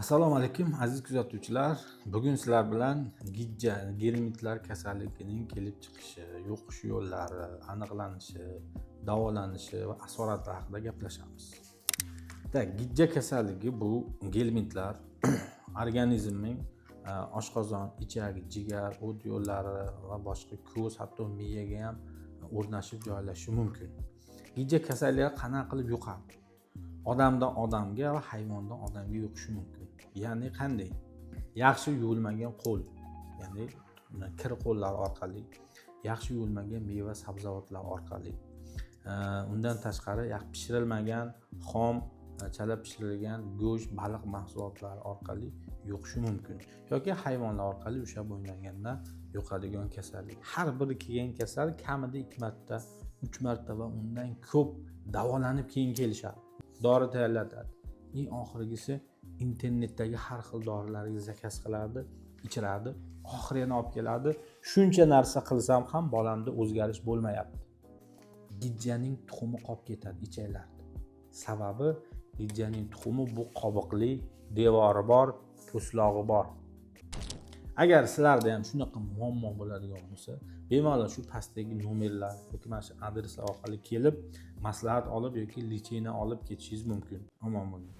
Assalomu alaykum aziz kuzatuvchilar. Bugun sizlar bilan gijja, gelmitlar kasalligining kelib chiqishi, yuqish yo'llari, aniqlanishi, davolanishi va asoratlari haqida gaplashamiz. Gijja kasalligi bu gelmitlar organizmning oshqozon, ichak, jigar, o't yo'llari va boshqa ko'z, hatto miyaga ham o'rnashib joylashishi mumkin. Gijja kasalligi qanaqa qilib yuqadi? Odamdan odamga va hayvondan odamga yuqishi mumkin. Ya'ni qanday? Yaxshi yuvilmagan qo'l, ya'ni kir qo'llar orqali, yaxshi yuvilmagan meva sabzavotlar orqali, undan tashqari pishirilmagan xom, chala pishirilgan go'sht, baliq mahsulotlari orqali yuqishi mumkin yoki hayvonlar orqali ushlab olingandan yuqadigan kasallik. Har biri kelgan kasal kamida 2 marta, 3 marta va undan ko'p davolanib keyin kelishadi. Dori tayyorlatadi. Eng oxirgisi internetdagi har xil dorilarni zakaz qiladi, ichiradi, oxiri yana olib keladi. Shuncha narsa qilsam ham bolamda o'zgarish bo'lmayapti. Gijjaning tuxumi qolib ketadi ichaklarda. Sababi gijjaning tuxumi bu qobiqli, devori bor, po'stlog'i bor. Agar sizlarda ham shunaqa muammo bo'ladigan bo'lsa, bemalol shu pastdagi nomerlar yoki mana shu adreslar orqali kelib maslahat olib yoki lecheniya olib ketishingiz mumkin. Omon bo'ling.